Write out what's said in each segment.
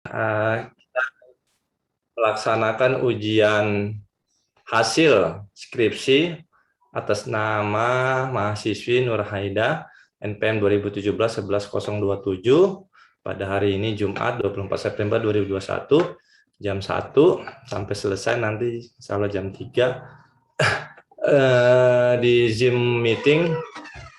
Kita melaksanakan ujian hasil skripsi atas nama mahasiswi Nur Haida NPM 2017-11027 pada hari ini Jumat 24 September 2021 jam 1 sampai selesai nanti insya Allah jam 3 di Zoom meeting.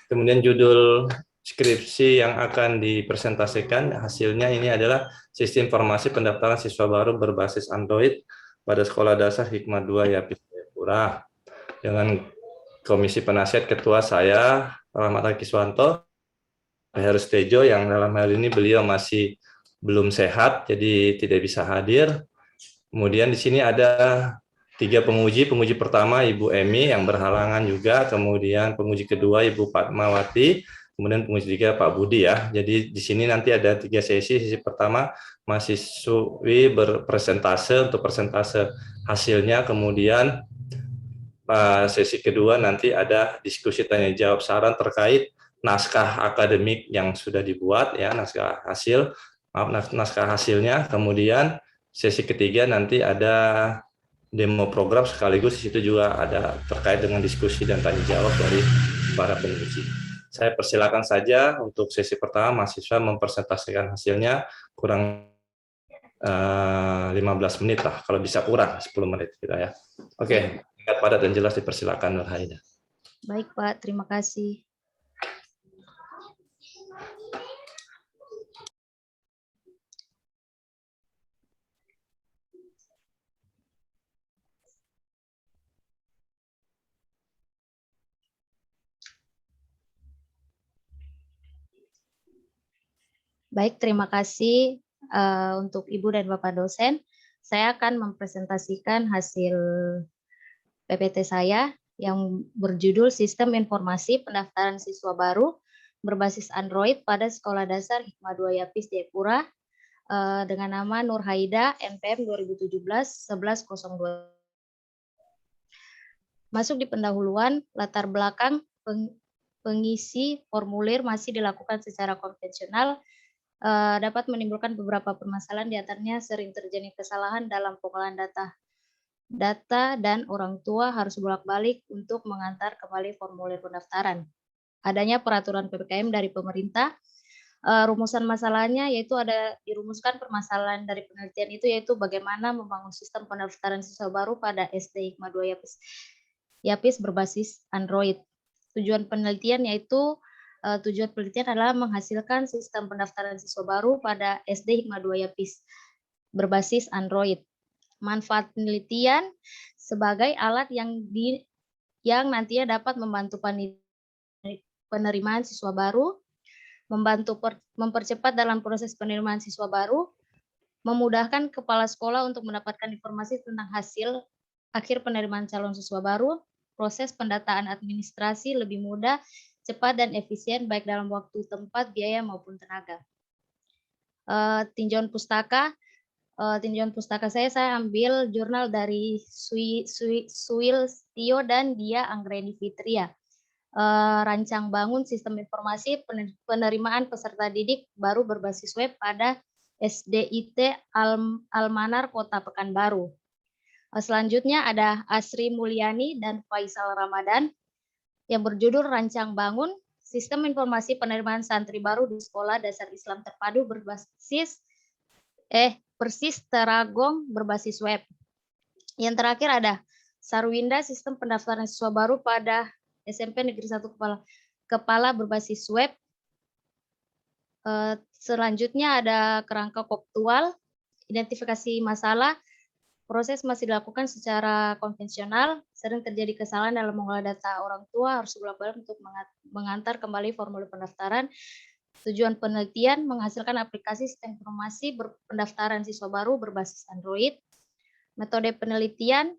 Kemudian judul skripsi yang akan dipresentasikan hasilnya ini adalah Sistem Informasi Pendaftaran Siswa Baru berbasis Android pada Sekolah Dasar Hikmah 2 Yapis Jayapura. Dengan Komisi Penasihat Ketua saya, Rahmat Kiswanto, Heru Tejo, yang dalam hal ini beliau masih belum sehat, jadi tidak bisa hadir. Kemudian di sini ada 3 penguji. Penguji pertama Ibu Emi yang berhalangan juga, kemudian penguji kedua Ibu Fatmawati, kemudian penguji tiga Pak Budi ya. Jadi di sini nanti ada 3 sesi. Sesi pertama mahasiswi berpresentase untuk presentase hasilnya, kemudian sesi kedua nanti ada diskusi tanya jawab saran terkait naskah akademik yang sudah dibuat ya, naskah hasilnya. Kemudian sesi ketiga nanti ada demo program, sekaligus di situ juga ada terkait dengan diskusi dan tanya jawab dari para penguji. Saya persilakan saja untuk sesi pertama mahasiswa mempresentasikan hasilnya, kurang 15 menit lah, kalau bisa kurang 10 menit gitu ya. Oke, singkat padat dan jelas dipersilakan Nur Haida. Baik Pak, terima kasih. Baik, terima kasih untuk Ibu dan Bapak dosen. Saya akan mempresentasikan hasil PPT saya yang berjudul Sistem Informasi Pendaftaran Siswa Baru berbasis Android pada Sekolah Dasar Hikmah 2 Yapis Jayapura dengan nama Nur Haida NPM 2017-1102. Masuk di pendahuluan, latar belakang pengisi formulir masih dilakukan secara konvensional, dapat menimbulkan beberapa permasalahan, di antaranya sering terjadi kesalahan dalam pengolahan data dan orang tua harus bolak-balik untuk mengantar kembali formulir pendaftaran. Adanya peraturan PPKM dari pemerintah, rumusan masalahnya yaitu ada dirumuskan permasalahan dari penelitian itu, yaitu bagaimana membangun sistem pendaftaran siswa baru pada SD Hikmah 2 Yapis berbasis Android. Tujuan penelitian adalah menghasilkan sistem pendaftaran siswa baru pada SD Hikmah 2 Yapis berbasis Android. Manfaat penelitian sebagai alat yang nantinya dapat membantu penerimaan siswa baru, mempercepat dalam proses penerimaan siswa baru, memudahkan kepala sekolah untuk mendapatkan informasi tentang hasil akhir penerimaan calon siswa baru, proses pendataan administrasi lebih mudah, cepat dan efisien baik dalam waktu, tempat, biaya maupun tenaga. Tinjauan pustaka saya ambil jurnal dari Suil Tio dan Dia Anggreni Fitria. Rancang bangun sistem informasi penerimaan peserta didik baru berbasis web pada SDIT Almanar Kota Pekanbaru. Selanjutnya ada Asri Mulyani dan Faisal Ramadan yang berjudul Rancang Bangun Sistem Informasi Penerimaan Santri Baru di Sekolah Dasar Islam Terpadu Persis Teragong berbasis web. Yang terakhir ada Sarwinda Sistem Pendaftaran Siswa Baru pada SMP Negeri 1 Kepala berbasis web. Selanjutnya ada kerangka koptual, identifikasi masalah. Proses masih dilakukan secara konvensional, sering terjadi kesalahan dalam mengolah data orang tua, harus bolak-balik untuk mengantar kembali formulir pendaftaran. Tujuan penelitian menghasilkan aplikasi sistem informasi pendaftaran siswa baru berbasis Android. Metode penelitian,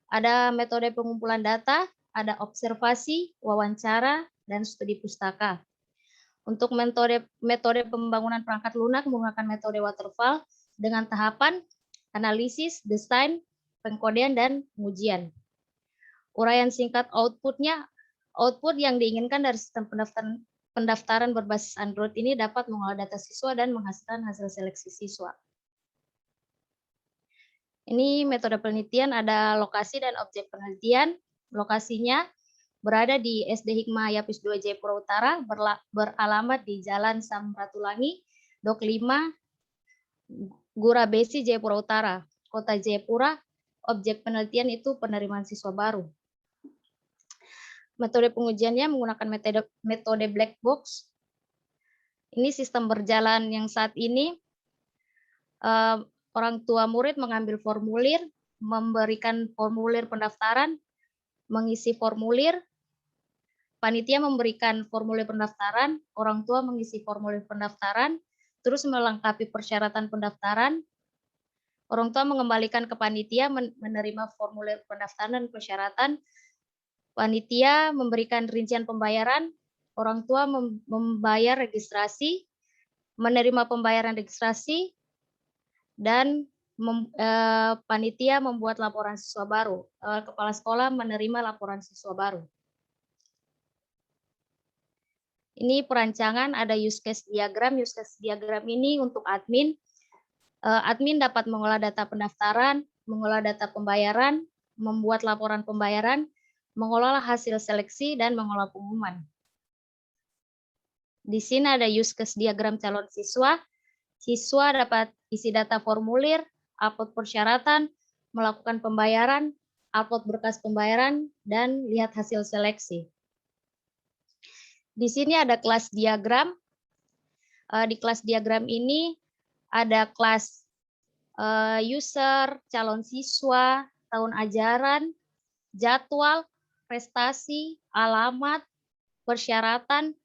ada metode pengumpulan data, ada observasi, wawancara, dan studi pustaka. Untuk metode pembangunan perangkat lunak menggunakan metode waterfall dengan tahapan analisis, desain, pengkodean, dan pengujian. Uraian singkat outputnya, output yang diinginkan dari sistem pendaftaran berbasis Android ini dapat mengolah data siswa dan menghasilkan hasil seleksi siswa. Ini metode penelitian, ada lokasi dan objek penelitian. Lokasinya berada di SD Hikmah Yapis 2 Jayapura Utara, beralamat di Jalan Samratulangi, Dok 5, Gura Besi, Jayapura Utara, Kota Jayapura. Objek penelitian itu penerimaan siswa baru. Metode pengujiannya menggunakan metode black box. Ini sistem berjalan yang saat ini orang tua murid mengambil formulir, memberikan formulir pendaftaran, mengisi formulir, panitia memberikan formulir pendaftaran, orang tua mengisi formulir pendaftaran, terus melengkapi persyaratan pendaftaran, orang tua mengembalikan ke panitia menerima formulir pendaftaran dan persyaratan, panitia memberikan rincian pembayaran, orang tua membayar registrasi, menerima pembayaran registrasi, dan panitia membuat laporan siswa baru. Kepala sekolah menerima laporan siswa baru. Ini perancangan, ada use case diagram. Use case diagram ini untuk admin. Admin dapat mengolah data pendaftaran, mengolah data pembayaran, membuat laporan pembayaran, mengolah hasil seleksi, dan mengolah pengumuman. Di sini ada use case diagram calon siswa. Siswa dapat isi data formulir, upload persyaratan, melakukan pembayaran, upload berkas pembayaran, dan lihat hasil seleksi. Di sini ada kelas diagram. Di kelas diagram ini ada kelas user, calon siswa, tahun ajaran, jadwal, prestasi, alamat, persyaratan,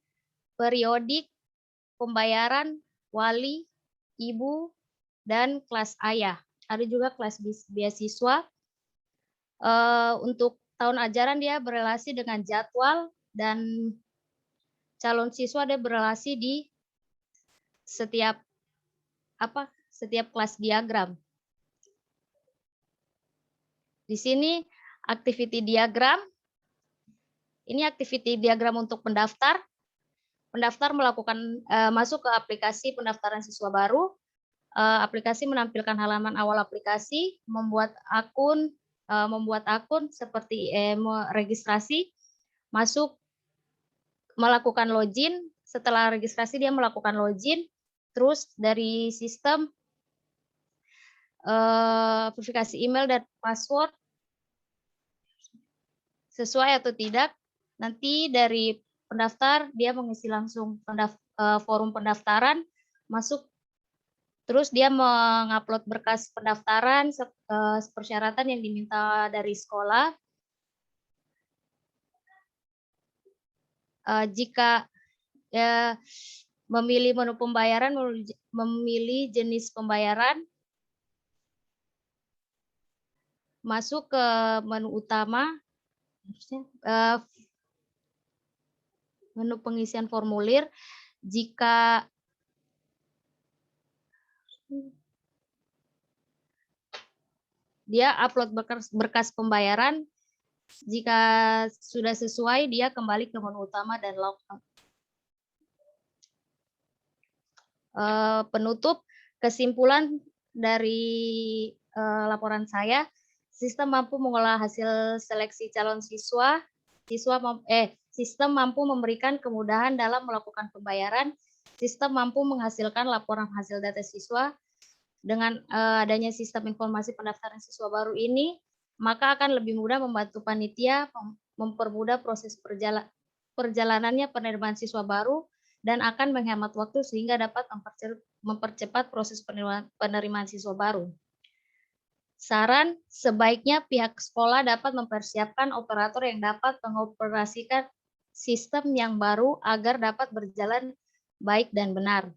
periodik, pembayaran, wali, ibu, dan kelas ayah. Ada juga kelas beasiswa. Untuk tahun ajaran dia berelasi dengan jadwal, dan calon siswa dia berelasi di setiap kelas diagram. Di sini activity diagram. Ini activity diagram untuk pendaftar. Pendaftar melakukan masuk ke aplikasi pendaftaran siswa baru. Aplikasi menampilkan halaman awal aplikasi, membuat akun seperti registrasi, masuk, melakukan login. Setelah registrasi dia melakukan login, terus dari sistem verifikasi email dan password sesuai atau tidak. Nanti dari pendaftar dia mengisi langsung forum pendaftaran, masuk, terus dia mengupload berkas pendaftaran, persyaratan yang diminta dari sekolah. Jika memilih menu pembayaran, memilih jenis pembayaran, masuk ke menu utama, menu pengisian formulir. Jika dia upload berkas pembayaran, jika sudah sesuai dia kembali ke menu utama dan logout. Penutup, kesimpulan dari laporan saya, sistem mampu mengolah hasil seleksi calon siswa, sistem mampu memberikan kemudahan dalam melakukan pembayaran, sistem mampu menghasilkan laporan hasil data siswa. Dengan adanya sistem informasi pendaftaran siswa baru ini, maka akan lebih mudah membantu panitia mempermudah proses perjalanannya penerimaan siswa baru, dan akan menghemat waktu sehingga dapat mempercepat proses penerimaan siswa baru. Saran, sebaiknya pihak sekolah dapat mempersiapkan operator yang dapat mengoperasikan sistem yang baru agar dapat berjalan baik dan benar.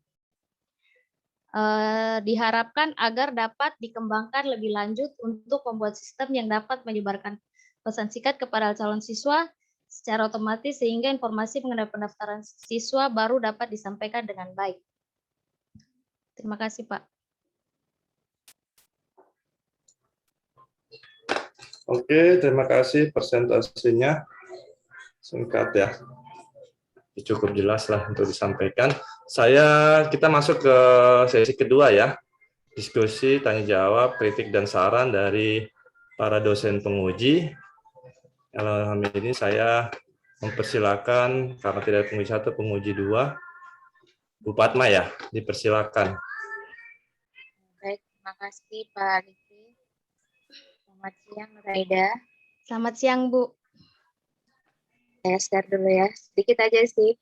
Diharapkan agar dapat dikembangkan lebih lanjut untuk membuat sistem yang dapat menyebarkan pesan singkat kepada calon siswa secara otomatis sehingga informasi mengenai pendaftaran siswa baru dapat disampaikan dengan baik. Terima kasih, Pak. Oke, terima kasih presentasinya. Singkat ya. Cukup jelas lah untuk disampaikan. Kita masuk ke sesi kedua ya. diskusi, tanya jawab, kritik dan saran dari para dosen penguji. Dalam hal ini saya mempersilakan karena tidak ada penguji 1, penguji 2, Bu Padma ya, dipersilakan. Baik, terima kasih Pak Riki. Selamat siang Raida. Selamat siang, Bu. Saya share dulu ya, sedikit aja sih,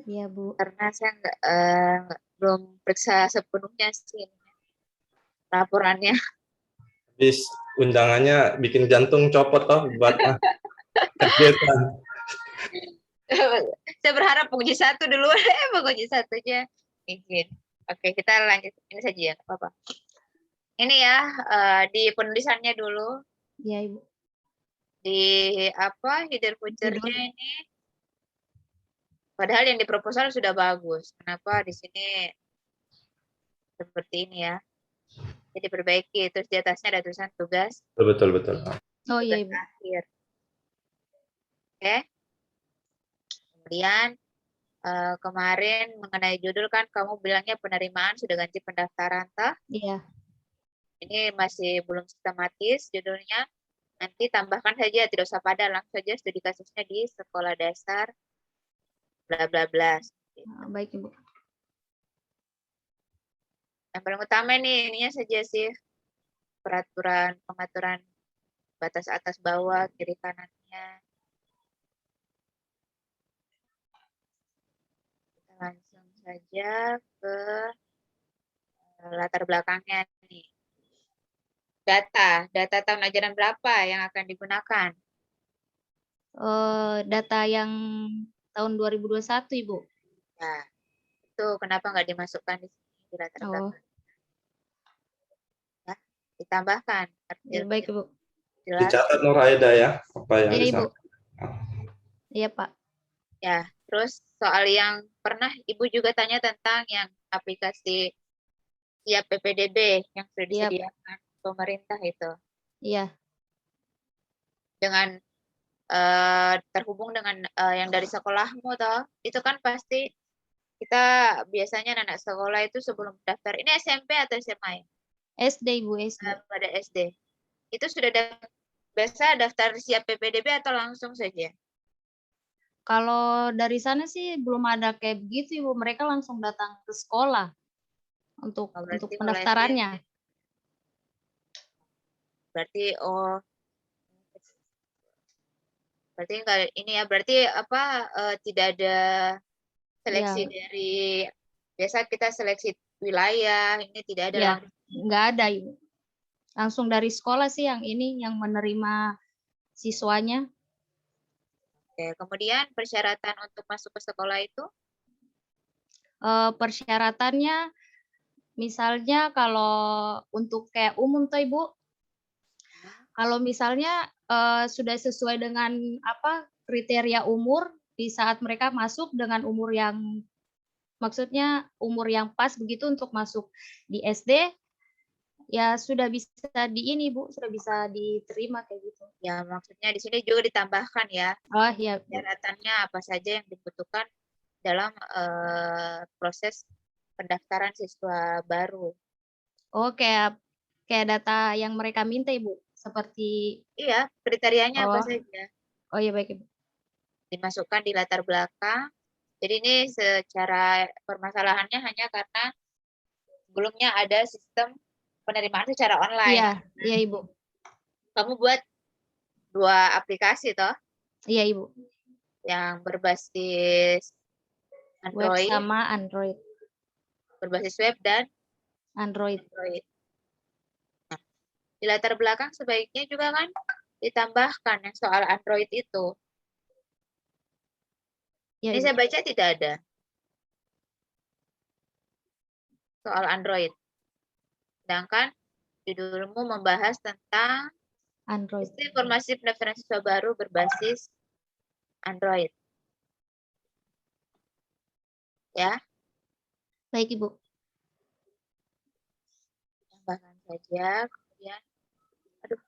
Iya, Bu. karena saya belum periksa sepenuhnya sih laporannya. Habis undangannya bikin jantung copot toh buat kegiatan. Saya berharap penguji 1 dulu, penguji 1-nya izin. Oke, kita lanjut ini saja ya, apa-apa. Ini ya, di penulisannya dulu, Iya, Ibu. di apa, header footer-nya Judul. ini, padahal yang di proposal sudah bagus. Kenapa di sini seperti ini ya? Jadi perbaiki, terus di atasnya ada tulisan tugas. Betul. Oh iya, Tugas Ibu. akhir. Oke. Kemudian kemarin mengenai judul kan kamu bilangnya penerimaan sudah ganti pendaftaran toh? Iya. Ini masih belum sistematis judulnya. Nanti tambahkan saja, tidak usah pada, langsung saja studi kasusnya di sekolah dasar bla bla bla. Baik, Ibu. Yang paling utama ininya saja sih, peraturan pengaturan batas atas bawah, kiri kanannya. Kita langsung saja ke latar belakangnya nih. Data tahun ajaran berapa yang akan digunakan? Data yang tahun 2021, Ibu. Nah, itu kenapa nggak dimasukkan di sini di latar Oh, belakang? Ya, ditambahkan. iya, baik, Ibu. Jelas. Dicatat Nur Aida ya, apa yang Iya, Ibu. disampaikan. Iya, Pak. Ya, terus soal yang pernah Ibu juga tanya tentang yang aplikasi Siap PPDB yang sudah Iya. disediakan pemerintah itu. Iya. Dengan terhubung dengan yang dari sekolahmu toh, itu kan pasti kita biasanya anak sekolah itu sebelum daftar, ini SMP atau SMA ya? SD, Ibu, SD. Pada SD. Itu sudah biasa daftar Siap PPDB atau langsung saja? Kalau dari sana sih belum ada kayak begitu, Ibu. Mereka langsung datang ke sekolah untuk Berarti kalau pendaftarannya. Berarti berarti enggak ini ya, berarti apa tidak ada seleksi Iya. dari biasa kita seleksi wilayah, ini tidak ada Iya, langsung. nggak ada, Ibu. Langsung dari sekolah sih yang ini yang menerima siswanya. Oke, kemudian persyaratan untuk masuk ke sekolah itu? Persyaratannya misalnya kalau untuk kayak umum tuh, Ibu, kalau misalnya sudah sesuai dengan apa kriteria umur di saat mereka masuk dengan umur yang maksudnya umur yang pas begitu untuk masuk di SD, ya sudah bisa di ini, Bu, sudah bisa diterima kayak gitu. Ya, maksudnya di sini juga ditambahkan ya, Oh iya, Bu. persyaratannya apa saja yang dibutuhkan dalam proses pendaftaran siswa baru. Oh, kayak data yang mereka minta, Ibu, seperti Iya, kriterianya apa oh, saja? oh iya baik, Ibu. Dimasukkan di latar belakang. Jadi ini secara permasalahannya hanya karena sebelumnya ada sistem penerimaan secara online. Iya, iya, Ibu. Kamu buat 2 aplikasi toh, Iya, Ibu. yang berbasis Web Android, sama Android. berbasis web dan Android. Android. Nah, di latar belakang sebaiknya juga kan ditambahkan yang soal Android itu. Iya, Ini Ibu. saya baca tidak ada soal Android. Sedangkan judulmu membahas tentang Android. sistem informasi pendaftaran siswa baru berbasis Android. Ya, Baik, Ibu. tambahkan saja. Kemudian, aduh,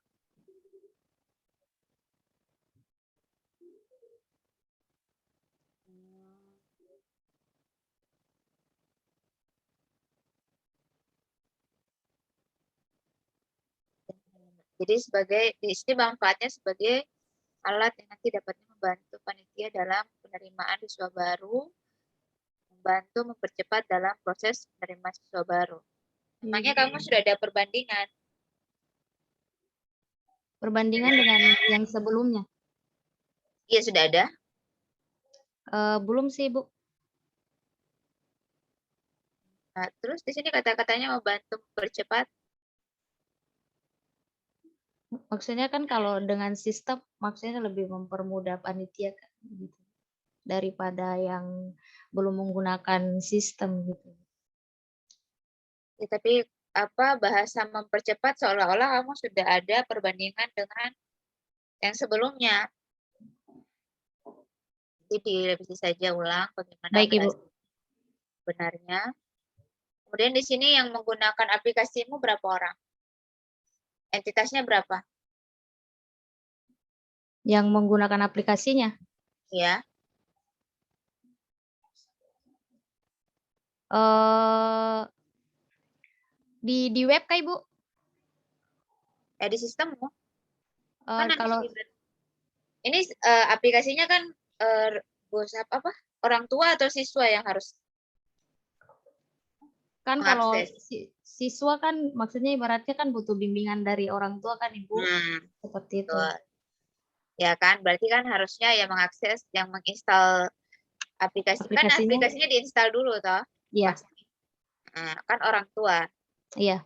Jadi di sini manfaatnya sebagai alat yang nanti dapat membantu panitia dalam penerimaan siswa baru, membantu mempercepat dalam proses penerimaan siswa baru. Memangnya kamu sudah ada perbandingan? Perbandingan dengan yang sebelumnya? Iya, sudah ada. Belum sih, Bu. Nah, terus di sini kata-katanya membantu mempercepat. Maksudnya kan kalau dengan sistem, maksudnya lebih mempermudah panitia kan, gitu. Daripada yang belum menggunakan sistem gitu. Ya, tapi bahasa mempercepat seolah-olah kamu sudah ada perbandingan dengan yang sebelumnya. Jadi direvisi saja ulang bagaimana Baik, Ibu. bahasa benarnya. Kemudian di sini yang menggunakan aplikasimu berapa orang? Entitasnya berapa? Yang menggunakan aplikasinya? Ya. Di web kah, Ibu? Di sistemmu. Kalau ini aplikasinya kan orang tua atau siswa yang harus kan kalau mengakses? siswa kan maksudnya ibaratnya kan butuh bimbingan dari orang tua kan, Ibu. Seperti itu. Ya kan, berarti kan harusnya yang mengakses, yang menginstal aplikasi. Kan aplikasinya diinstal dulu toh? Iya. Nah, kan orang tua. Iya.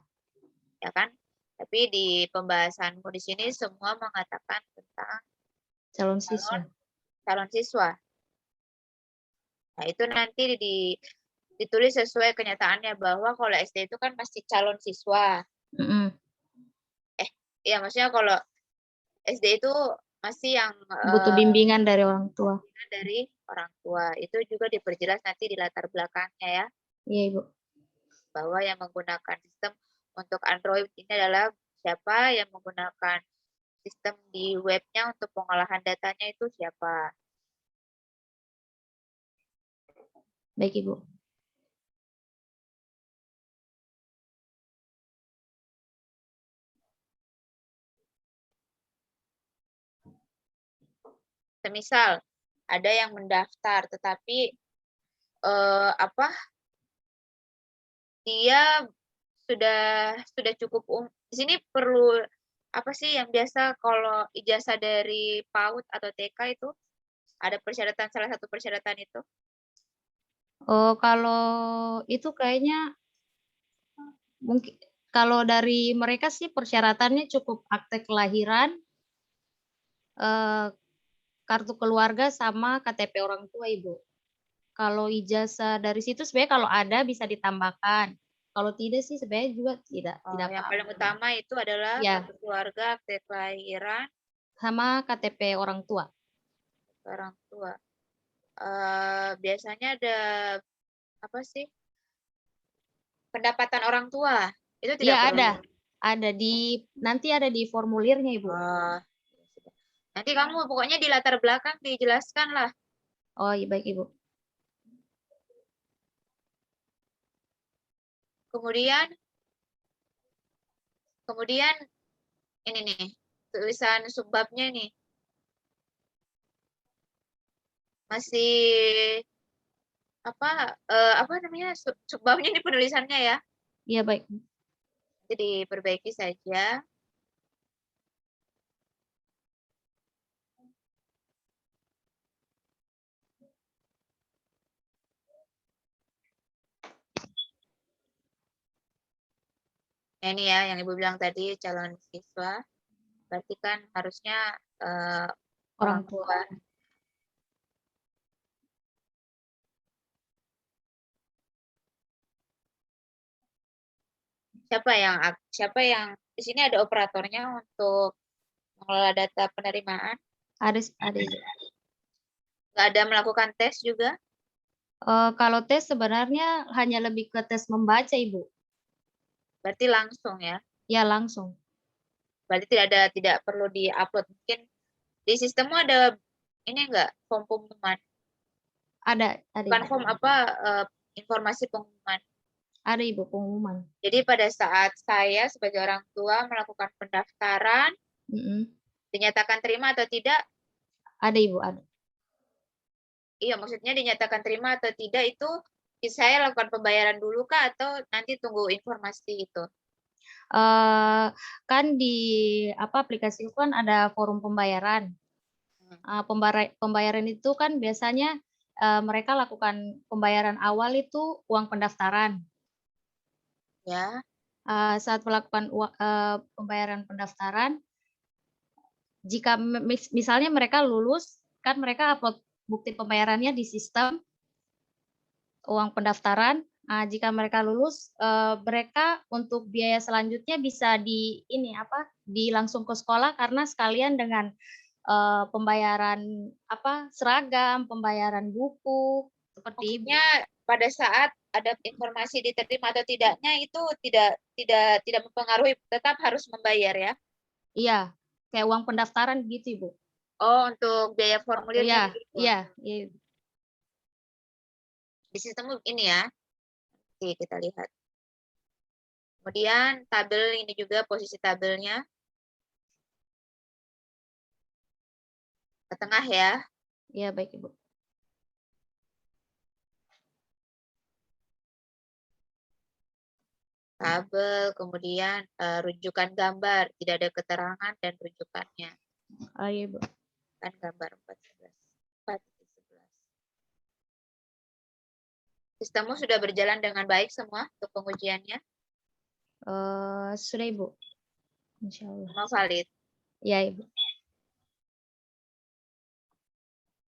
Ya kan? Tapi di pembahasanmu di sini semua mengatakan tentang calon siswa. Nah, itu nanti ditulis sesuai kenyataannya bahwa kalau SD itu kan pasti calon siswa. Ya maksudnya kalau SD itu masih yang butuh bimbingan dari orang tua. Itu juga diperjelas nanti di latar belakangnya ya. Iya, Ibu. Bahwa yang menggunakan sistem untuk Android ini adalah siapa, yang menggunakan sistem di webnya untuk pengolahan datanya itu siapa. Baik, Ibu. Semisal ada yang mendaftar tetapi dia sudah cukup di sini perlu apa sih yang biasa kalau ijazah dari PAUD atau TK itu ada persyaratan, salah satu persyaratan itu? Kalau itu kayaknya mungkin kalau dari mereka sih persyaratannya cukup akte kelahiran, kartu keluarga sama KTP orang tua, Ibu. Kalau ijazah dari situ sebenarnya kalau ada bisa ditambahkan. Kalau tidak sih sebenarnya juga tidak Yang paling utama itu adalah kartu keluarga, akte kelahiran, sama KTP orang tua. Orang tua. Biasanya ada apa sih? Pendapatan orang tua. Itu tidak perlu. Iya, ada nanti ada di formulirnya, Ibu. Nanti kamu pokoknya di latar belakang dijelaskan lah. Oh, iya, baik, Ibu. Kemudian ini nih, tulisan subbabnya nih. Masih apa namanya? Subbabnya ini penulisannya ya. Iya, baik. Jadi diperbaiki saja. Nah, ini ya yang Ibu bilang tadi calon siswa. Berarti kan harusnya orang tua. Siapa yang di sini ada operatornya untuk mengelola data penerimaan? Ada. Nggak ada melakukan tes juga? Kalau tes sebenarnya hanya lebih ke tes membaca, Ibu. Berarti langsung ya? Ya, langsung. Berarti tidak perlu di-upload. Mungkin di sistemmu ada ini enggak form pengumuman? Ada. Bukan form informasi pengumuman. Ada Ibu pengumuman. Jadi pada saat saya sebagai orang tua melakukan pendaftaran, Mm-mm. dinyatakan terima atau tidak, Ada Ibu, ada. iya maksudnya dinyatakan terima atau tidak itu saya lakukan pembayaran dulu kah atau nanti tunggu informasi itu? Kan di aplikasi itu kan ada forum pembayaran. Pembayaran itu kan biasanya mereka lakukan pembayaran awal itu uang pendaftaran. Ya, Saat melakukan pembayaran pendaftaran, jika misalnya mereka lulus, kan mereka upload bukti pembayarannya di sistem uang pendaftaran. Jika mereka lulus, mereka untuk biaya selanjutnya bisa di langsung ke sekolah karena sekalian dengan pembayaran seragam, pembayaran buku seperti itu. maksudnya pada saat ada informasi diterima atau tidaknya itu tidak mempengaruhi, tetap harus membayar ya? Iya, kayak uang pendaftaran gitu, Ibu. Oh, untuk biaya formulirnya Iya, begitu. iya. Di sistem ini ya. Oke, kita lihat. Kemudian tabel ini juga posisi tabelnya ke tengah ya. Iya, baik Ibu. Tabel, kemudian rujukan gambar, tidak ada keterangan dan rujukannya. Iya, Ibu. Kan gambar 4.11. Sistemmu sudah berjalan dengan baik semua untuk pengujiannya? Sudah Ibu. Insya Allah. Semua valid. Iya, Ibu.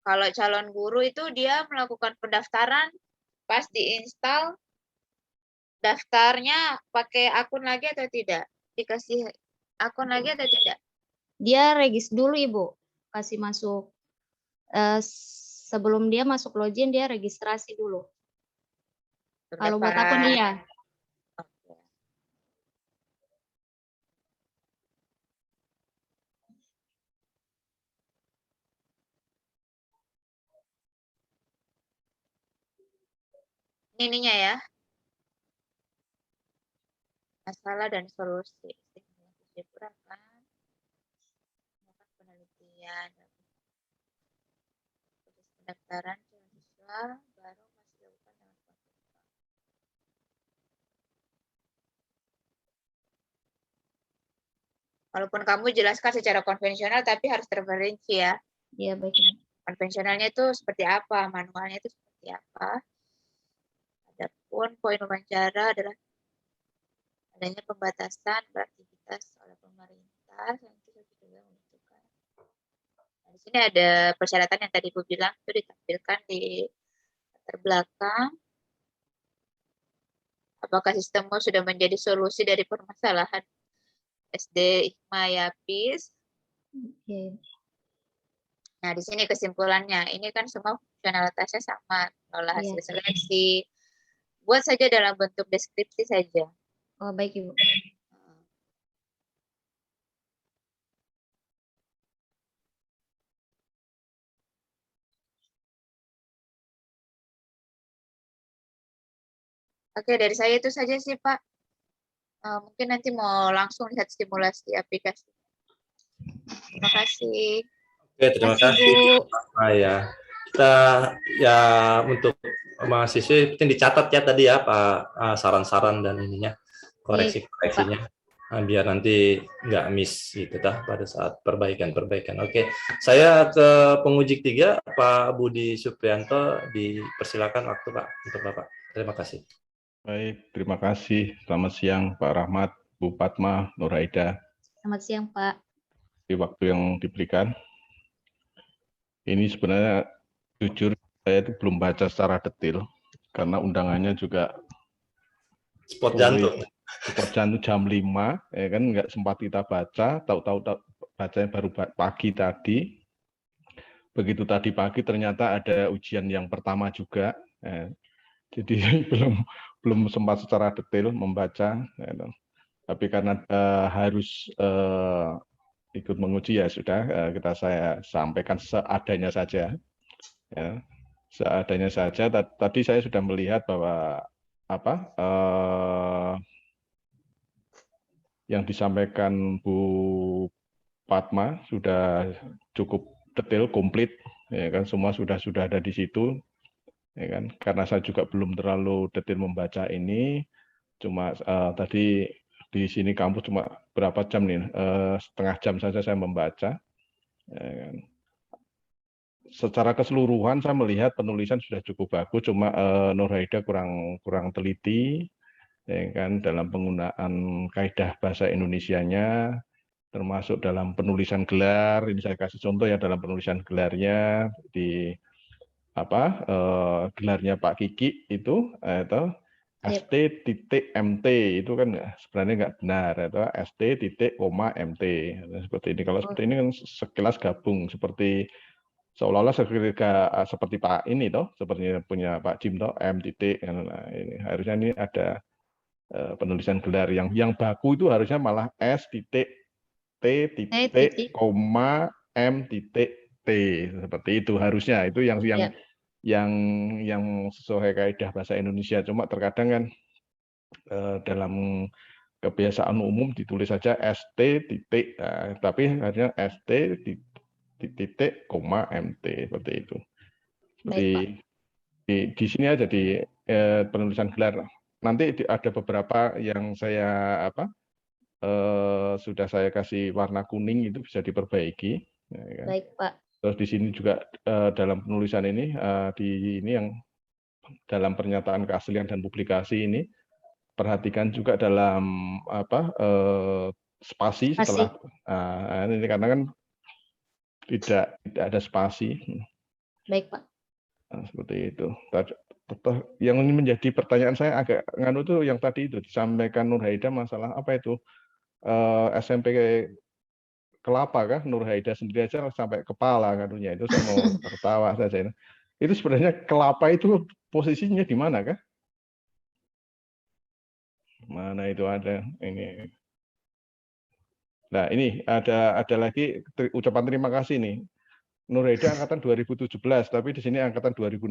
Kalau calon guru itu dia melakukan pendaftaran, pas diinstal, daftarnya pakai akun lagi atau tidak? Dikasih akun lagi atau tidak? Dia regis dulu Ibu. Kasih masuk. Sebelum dia masuk login, dia registrasi dulu. Kalau buat akun iya. Oke. Ininya ya. Masalah dan solusi. Penelitian. Proses pendaftaran siswa baru masih dilakukan dengan walaupun kamu jelaskan secara konvensional, tapi harus terperinci ya. Iya, baik. Konvensionalnya itu seperti apa, manualnya itu seperti apa. Adapun poin wawancara adalah adanya pembatasan beraktivitas oleh pemerintah yang itu juga menentukan. Nah, di sini ada persyaratan yang tadi Bu bilang itu ditampilkan di terbelakang. Apakah sistemmu sudah menjadi solusi dari permasalahan SD IKMA YAPIS? Iya. Nah, di sini kesimpulannya, ini kan semua fungsionalitasnya sama, mengolah hasil seleksi. Buat saja dalam bentuk deskripsi saja. Oh, baik Ibu. Oke, dari saya itu saja sih, Pak. Mungkin nanti mau langsung lihat simulasi aplikasi. Terima kasih. Oke, terima kasih Pak ya. Kita ya untuk mahasiswa penting dicatat ya tadi ya Pak, saran-saran dan ininya, koreksi-koreksinya. Biar nanti nggak miss gitu pada saat perbaikan-perbaikan. Oke, saya ke penguji 3 Pak Budi Suprianto, dipersilakan waktu Pak untuk Bapak. Terima kasih. Baik, terima kasih. Selamat siang Pak Rahmat, Bu Fatma, Nur Aida. Selamat siang Pak. Di waktu yang diberikan. Ini sebenarnya jujur saya itu belum baca secara detail karena undangannya juga spot jantung. Spot jantung jam 5, ya kan nggak sempat kita baca, tahu-tahu bacanya baru pagi tadi. Begitu tadi pagi ternyata ada ujian yang pertama juga. Jadi belum sempat secara detail membaca. Tapi karena harus ikut menguji ya sudah saya sampaikan seadanya saja. Ya, seadanya saja. Tadi saya sudah melihat bahwa apa yang disampaikan Bu Padma sudah cukup detail, komplit, ya kan, semua sudah ada di situ, ya kan. Karena saya juga belum terlalu detail membaca ini, cuma tadi di sini kampus cuma berapa jam nih, setengah jam saja saya membaca. Ya kan. Secara keseluruhan saya melihat penulisan sudah cukup bagus, cuma Nur Haida kurang teliti, ya kan, dalam penggunaan kaidah bahasa Indonesianya, termasuk dalam penulisan gelar. Ini saya kasih contoh ya, dalam penulisan gelarnya di gelarnya Pak Kiki itu atau ST.MT itu kan sebenarnya nggak benar, atau ST.MT seperti ini. Kalau seperti ini kan sekilas gabung seperti seolah-olah seperti Pak ini toh, seperti punya Pak Jim toh, M titik. Nah, ini harusnya ini ada penulisan gelar yang baku itu harusnya malah S titik T titik koma M titik T, seperti itu harusnya. Itu yang sesuai kaidah bahasa Indonesia. Cuma terkadang kan dalam kebiasaan umum ditulis saja ST titik, tapi harusnya ST titik koma MT, seperti itu. Seperti di sini aja di penulisan gelar. Nanti ada beberapa yang saya sudah saya kasih warna kuning, itu bisa diperbaiki. Ya kan? Baik, Pak. Terus di sini juga dalam penulisan ini, di ini yang dalam pernyataan keaslian dan publikasi ini, perhatikan juga dalam spasi setelah ini, karena kan tidak ada spasi. Baik, Pak. Nah, seperti itu. Yang ini menjadi pertanyaan saya agak nganu tuh yang tadi itu disampaikan Nur Haida, masalah apa itu SMP Kelapa kah? Nur Haida sendiri aja sampai kepala nganunya, itu saya mau tertawa saja. Itu sebenarnya kelapa itu posisinya di mana kah? Mana itu ada ini. Nah, ini ada lagi ucapan terima kasih nih. Nur Haida angkatan 2017, tapi di sini angkatan 2016.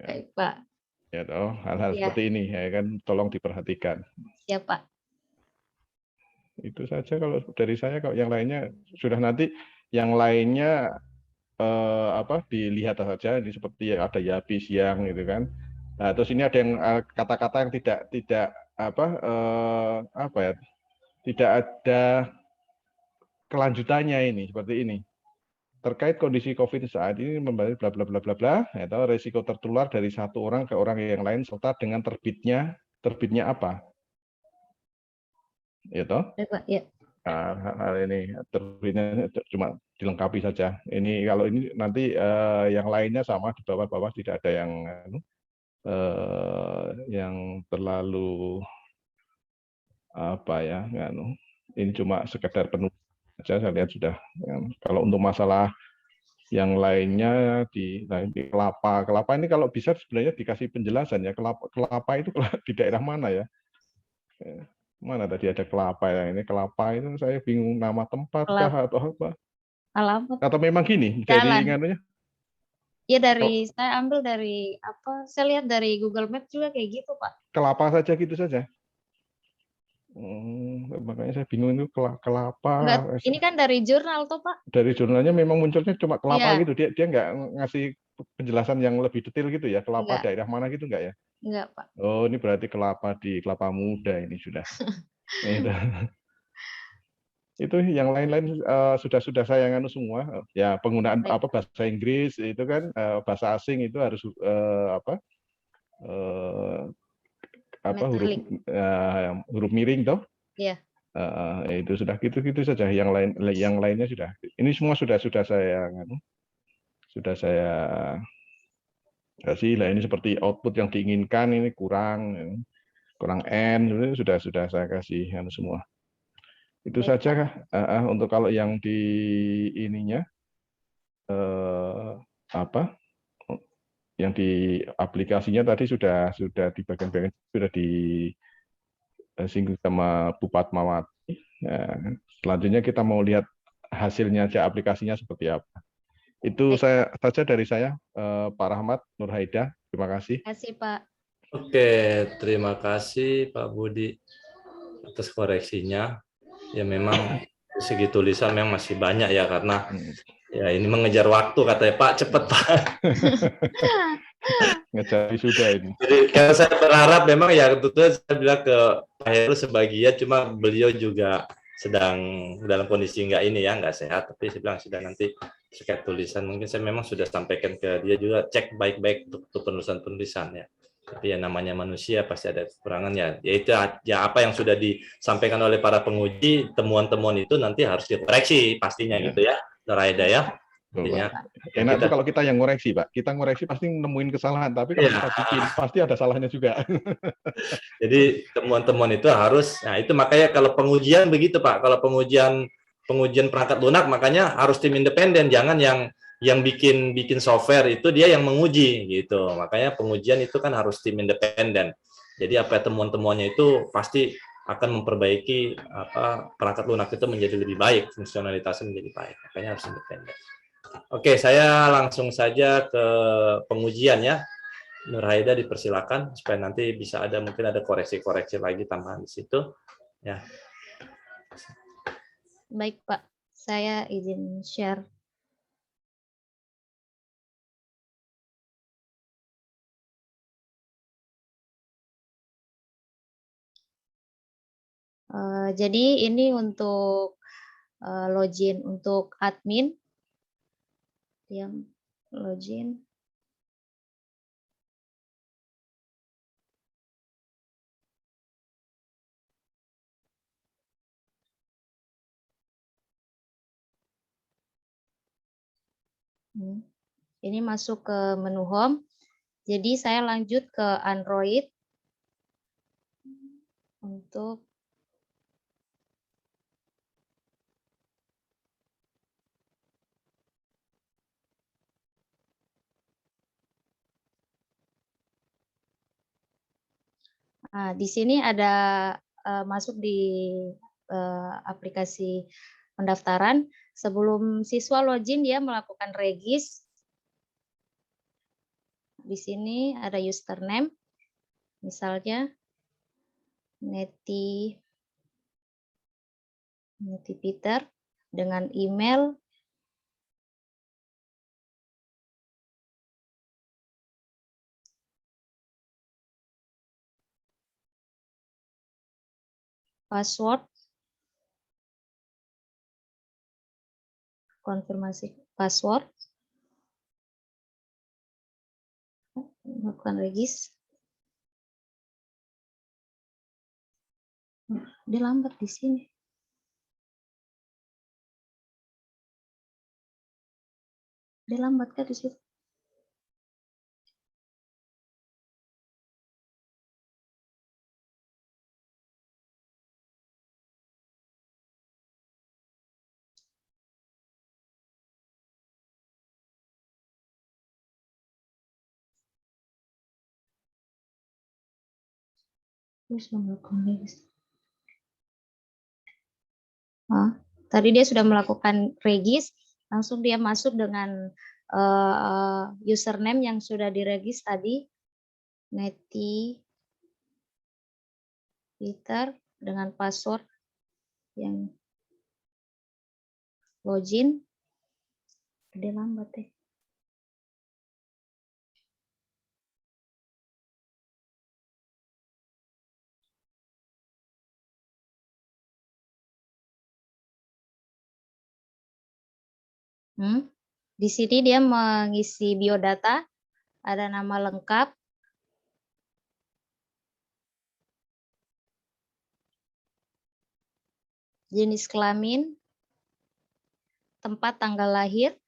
Baik, Pak. Ya toh, hal-hal seperti ini ya kan, tolong diperhatikan. Siap, Pak. Itu saja kalau dari saya. Kalau yang lainnya sudah, nanti yang lainnya dilihat saja. Ini seperti ada Yabi siang gitu kan. Nah, terus ini ada yang kata-kata yang tidak tidak ada kelanjutannya, ini seperti ini. Terkait kondisi COVID saat ini membahas bla bla bla bla bla, atau resiko tertular dari satu orang ke orang yang lain serta dengan terbitnya apa? Ya toh? Ya. Nah, hal ini terbitnya cuma dilengkapi saja. Ini kalau ini nanti yang lainnya sama di bawah-bawah, tidak ada yang terlalu ini cuma sekedar penuh saja, saya lihat sudah. Kalau untuk masalah yang lainnya di kelapa ini kalau bisa sebenarnya dikasih penjelasan ya, kelapa itu di daerah mana ya? Mana tadi ada kelapa ya, ini kelapa itu saya bingung, nama tempat kah atau apa? Alamat. Atau memang gini dari nganunya? Iya, saya ambil dari saya lihat dari Google Maps juga kayak gitu, Pak. Kelapa saja gitu saja. Makanya saya bingung itu kelapa. Enggak, ini kan dari jurnal tuh, Pak. Dari jurnalnya memang munculnya cuma kelapa gitu. Dia nggak ngasih penjelasan yang lebih detail gitu ya. Kelapa daerah mana gitu nggak ya? Enggak, Pak. Oh, ini berarti kelapa di Kelapa Muda ini sudah. Itu yang lain-lain sudah saya nganu semua. Ya, penggunaan bahasa Inggris itu kan bahasa asing itu harus huruf miring toh. Iya. Itu sudah gitu saja. Yang lainnya sudah. Ini semua sudah saya kasih lah. Ini seperti output yang diinginkan, ini kurang N, sudah saya kasih semua. Itu saja untuk kalau yang di ininya yang di aplikasinya tadi sudah di bagian sudah disinggung sama Bu Padmawati. Selanjutnya kita mau lihat hasilnya aja, aplikasinya seperti apa. Itu saja dari saya, Pak Rahmat, Nur Haida. Terima kasih. Terima kasih, Pak. Oke, terima kasih Pak Budi atas koreksinya. Ya memang segi tulisan memang masih banyak ya karena ya ini mengejar waktu katanya Pak, cepet Pak. Ngejar sudah ini. Jadi kalau saya berharap memang ya tentunya saya bilang ke Pak Heru sebagian, cuma beliau juga sedang dalam kondisi nggak ini ya, nggak sehat, tapi saya bilang sudah nanti terkait tulisan mungkin saya memang sudah sampaikan ke dia juga, cek baik-baik untuk penulisan-penulisan ya. Tapi ya namanya manusia pasti ada kekurangan ya. Ya itu ya apa yang sudah disampaikan oleh para penguji, temuan-temuan itu nanti harus dikoreksi pastinya Ya. gitu ya, Nuraida ya. Betul, Intinya Pak. Enak tuh kalau kita yang ngoreksi, Pak. Kita ngoreksi pasti nemuin kesalahan, tapi kalau ya. kita bikin pasti ada salahnya juga. Jadi temuan-temuan itu harus, nah itu makanya kalau pengujian begitu Pak, kalau pengujian perangkat lunak makanya harus tim independen, jangan yang bikin software itu dia yang menguji gitu. Makanya pengujian itu kan harus tim independen. Jadi apa temuan-temuannya itu pasti akan memperbaiki apa perangkat lunak itu menjadi lebih baik, fungsionalitasnya menjadi baik. Makanya harus independen. Oke, saya langsung saja ke pengujian ya. Nur Haida dipersilakan supaya nanti bisa ada mungkin ada koreksi-koreksi lagi tambahan di situ ya. Baik Pak, saya izin share. Jadi ini untuk login untuk admin, yang login. Ini masuk ke menu home. Jadi saya lanjut ke Android untuk di sini ada masuk di aplikasi pendaftaran. Sebelum siswa login dia melakukan regis. Di sini ada username, misalnya Neti Peter dengan email password, konfirmasi password, melakukan regis. Dia lambat di sini. Dia lambat kan di situ. Dia sudah melakukan regis. Tadi dia sudah melakukan regis, langsung dia masuk dengan username yang sudah diregis tadi, Neti Peter dengan password yang login. Dia lambat ya. Di sini dia mengisi biodata, ada nama lengkap, jenis kelamin, tempat tanggal lahir,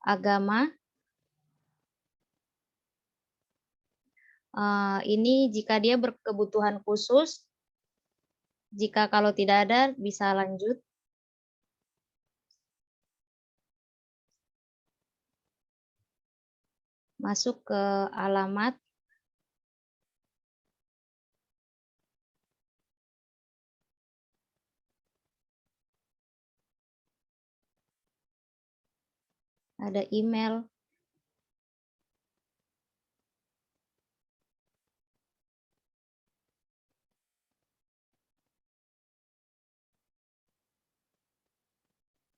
agama. Ini jika dia berkebutuhan khusus, jika kalau tidak ada bisa lanjut. Masuk ke alamat. ada email,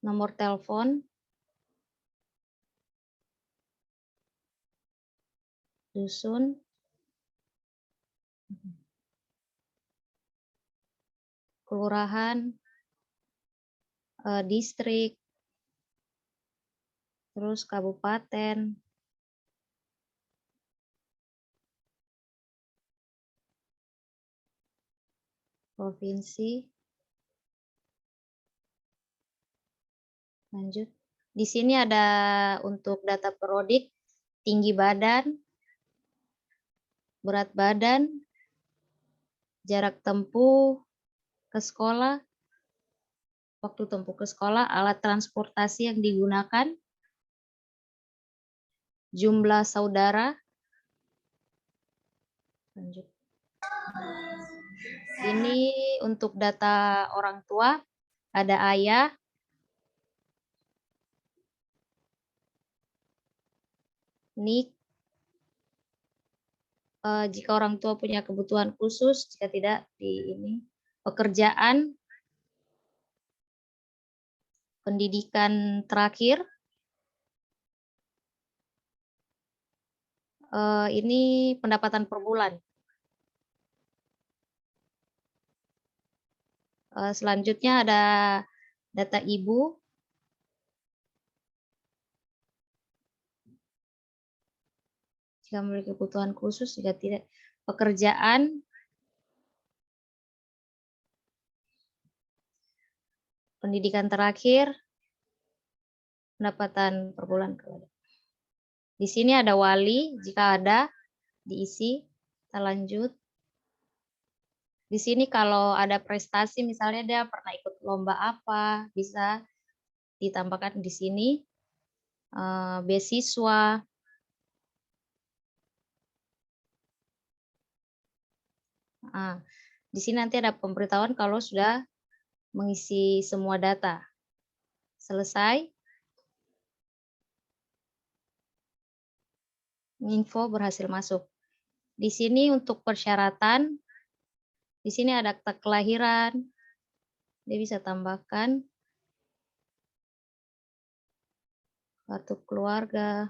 nomor telepon, dusun, kelurahan, distrik, terus kabupaten, provinsi. Lanjut. Di sini ada untuk data periodik, tinggi badan, berat badan, jarak tempuh ke sekolah, waktu tempuh ke sekolah, alat transportasi yang digunakan, jumlah saudara. Lanjut. Ini untuk data orang tua, ada ayah, nik, jika orang tua punya kebutuhan khusus, jika tidak di ini, pekerjaan, pendidikan terakhir, ini pendapatan per bulan. Selanjutnya ada data ibu, jika memiliki kebutuhan khusus, jika tidak, pekerjaan, pendidikan terakhir, pendapatan per bulan. Di sini ada wali, jika ada, diisi. Kita lanjut. Di sini kalau ada prestasi, misalnya dia pernah ikut lomba apa, bisa ditambahkan di sini. Beasiswa. Di sini nanti ada pemberitahuan kalau sudah mengisi semua data. Selesai. Info berhasil masuk. Di sini untuk persyaratan, di sini ada akta kelahiran. Dia bisa tambahkan kartu keluarga.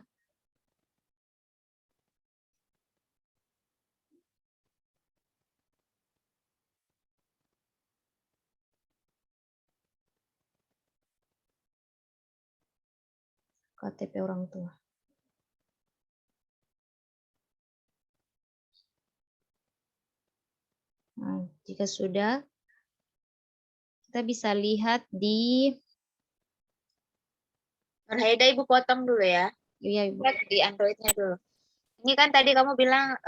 KTP orang tua. Nah, jika sudah, kita bisa lihat di... Nurhaida, Ibu potong dulu ya. Iya, Ibu. Cek di Android-nya dulu. Ini kan tadi kamu bilang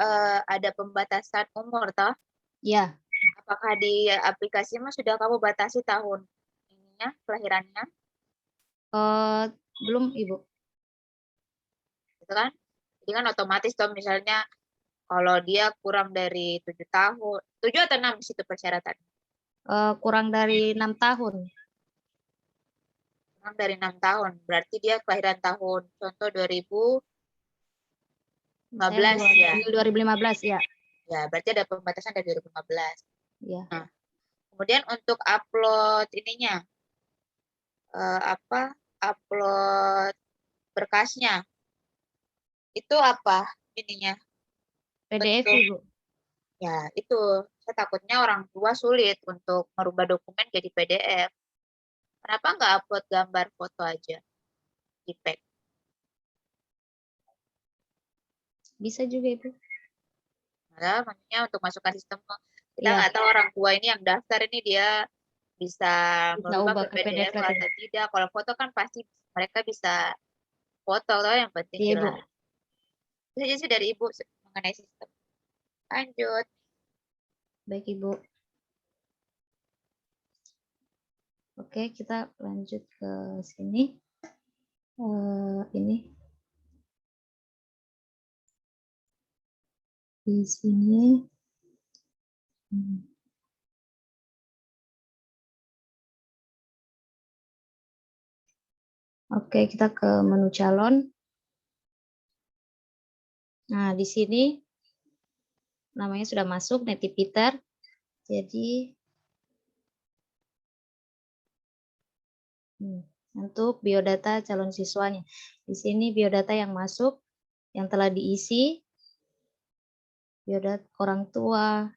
ada pembatasan umur, toh? Iya. Apakah di aplikasi sudah kamu batasi tahun ininya, kelahirannya? Belum, Ibu. Gitu kan? Jadi kan otomatis toh, misalnya kalau dia kurang dari 7 tahun, 7 atau 6 di situ persyaratan? Kurang dari 6 tahun. Kurang dari 6 tahun, berarti dia kelahiran tahun, contoh 2015 ya? 2015, ya. Ya, berarti ada pembatasan dari 2015. Ya. Nah, kemudian untuk upload ininya, upload berkasnya, itu apa ininya? PDF, Bentuk. Ibu. Ya, itu. Saya takutnya orang tua sulit untuk merubah dokumen jadi PDF. Kenapa nggak upload gambar foto aja? JPEG. Bisa juga, Ibu. Nah, maksudnya untuk masukkan sistem, kita Ya. nggak tahu orang tua ini yang daftar ini dia bisa merubah ubah ke ke PDF PDF atau tidak. Kalau foto kan pasti mereka bisa foto loh, yang penting Iya, Bu. jelas. Itu aja sih dari Ibu mengenai sistem. Lanjut. Baik, Ibu. Oke, kita lanjut ke sini. Ini. Di sini. Oke, kita ke menu calon. Nah, di sini namanya sudah masuk, Neti Peter. Jadi, untuk biodata calon siswanya. Di sini biodata yang masuk, yang telah diisi, biodata orang tua,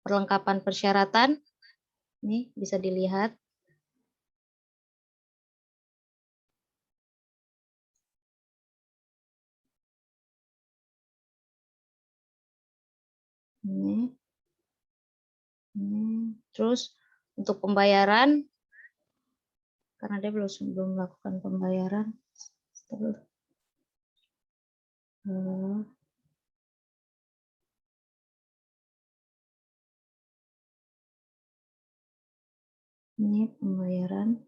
perlengkapan persyaratan, ini bisa dilihat. Ini. Terus untuk pembayaran, karena dia belum melakukan pembayaran. Ini pembayaran.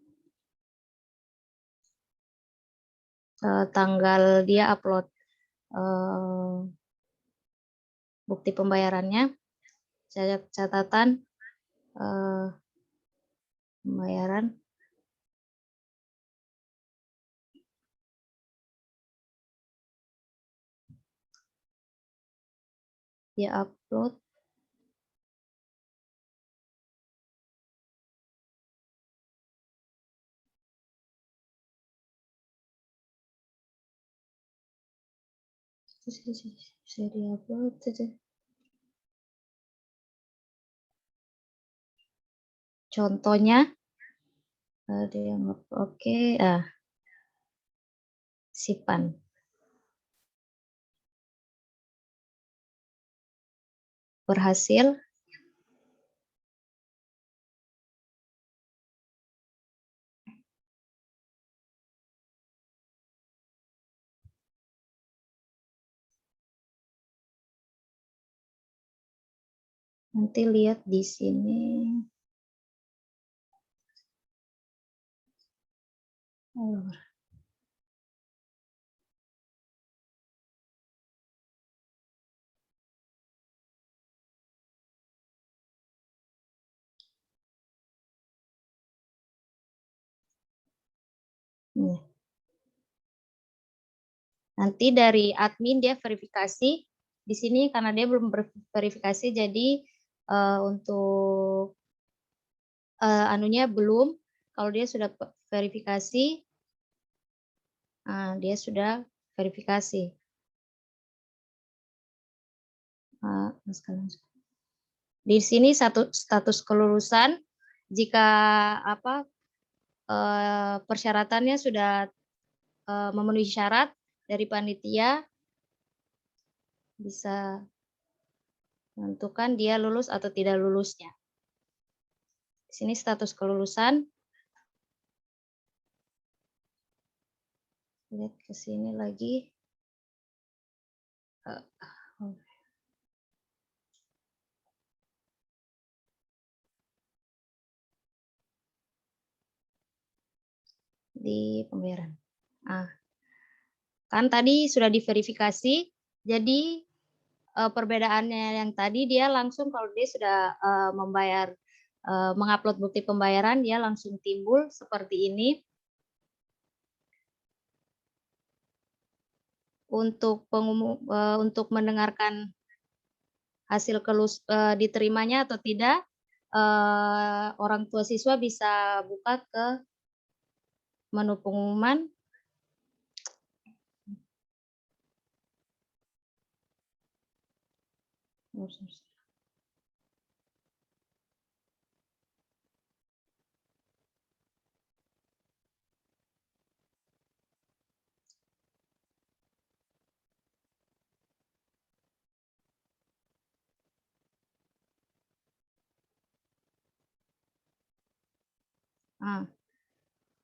Tanggal dia upload bukti pembayarannya, catatan pembayaran. Dia upload. Seri upload saja. Contohnya, ada yang oke, Sipan. Berhasil. Nanti lihat di sini. Nanti dari admin dia verifikasi. Di sini karena dia belum verifikasi, jadi untuk anunya belum. Kalau dia sudah verifikasi, dia sudah verifikasi. Di sini status kelulusan, jika persyaratannya sudah memenuhi syarat dari panitia, bisa menentukan dia lulus atau tidak lulusnya. Di sini status kelulusan. Lihat ke sini lagi. Di pembayaran. Kan tadi sudah diverifikasi, jadi perbedaannya yang tadi dia langsung kalau dia sudah membayar, mengupload bukti pembayaran, dia langsung timbul seperti ini. Untuk mendengarkan hasil diterimanya atau tidak, orang tua siswa bisa buka ke menu pengumuman.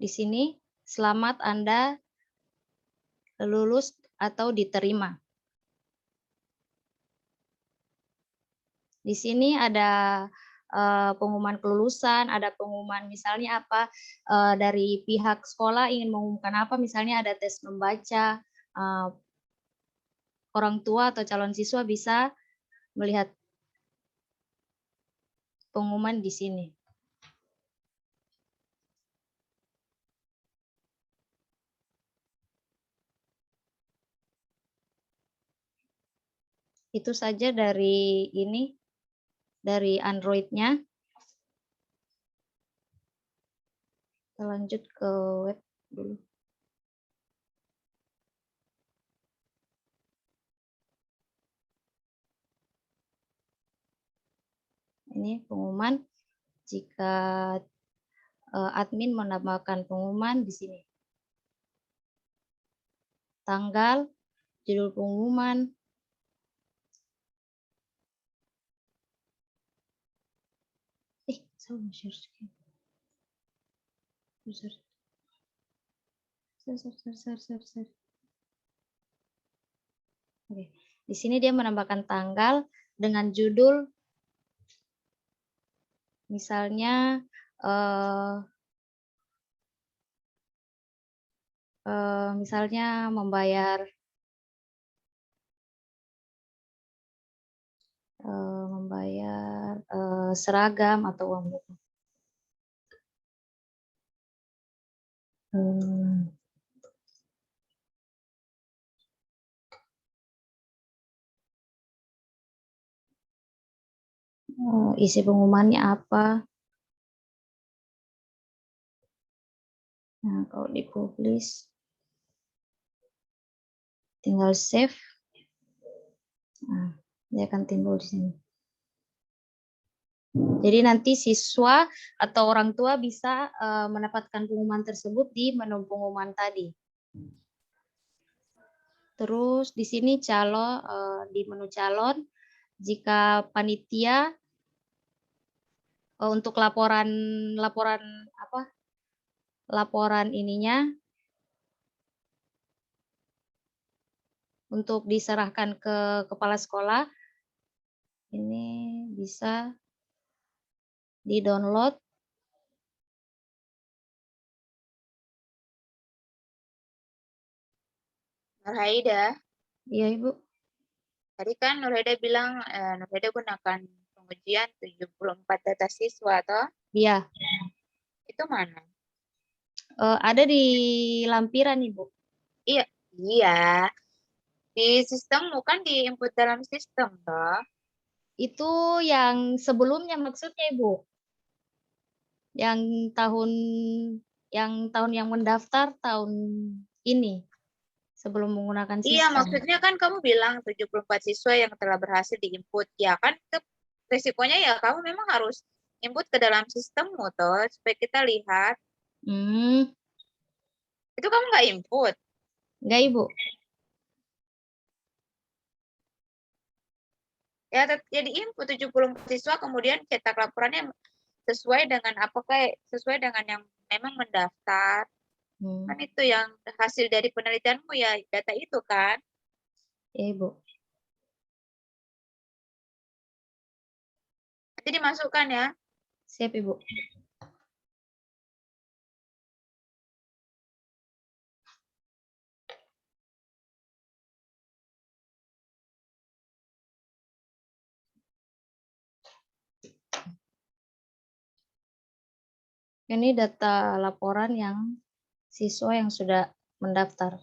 Di sini, selamat Anda lulus atau diterima. Di sini ada pengumuman kelulusan, ada pengumuman misalnya apa dari pihak sekolah ingin mengumumkan apa, misalnya ada tes membaca, orang tua atau calon siswa bisa melihat pengumuman di sini. Itu saja dari ini, dari Android-nya. Kita lanjut ke web dulu. Ini pengumuman. Jika admin menambahkan pengumuman di sini. Tanggal, judul pengumuman, salah share screen. Oke. Di sini dia menambahkan tanggal dengan judul, misalnya misalnya membayar seragam atau uang buku. Isi pengumumannya apa? Nah, kalau dipublish, tinggal save. Nah, dia akan timbul di sini. Jadi nanti siswa atau orang tua bisa mendapatkan pengumuman tersebut di menu pengumuman tadi. Terus di sini calon, di menu calon, jika panitia untuk laporan ininya untuk diserahkan ke kepala sekolah, ini bisa di-download. Nurhaida, Iya, Ibu. tadi kan Nurhaida bilang Nurhaida gunakan pengujian 74 data siswa toh? Iya. Itu mana? Ada di lampiran, Ibu. Iya, iya. Di sistem bukan di input dalam sistem toh? Itu yang sebelumnya maksudnya, Ibu. Yang tahun yang mendaftar tahun ini sebelum menggunakan sistem. Iya, maksudnya kan kamu bilang 74 siswa yang telah berhasil diinput. Ya kan resikonya ya kamu memang harus input ke dalam sistemmu toh supaya kita lihat. Itu kamu nggak input? Enggak, Ibu. Ya, jadi input 74 siswa kemudian cetak laporannya sesuai dengan sesuai dengan yang memang mendaftar. Kan itu yang hasil dari penelitianmu ya, data itu kan? Ya, Ibu. Nanti dimasukkan ya. Siap, Ibu. Ini data laporan yang siswa yang sudah mendaftar.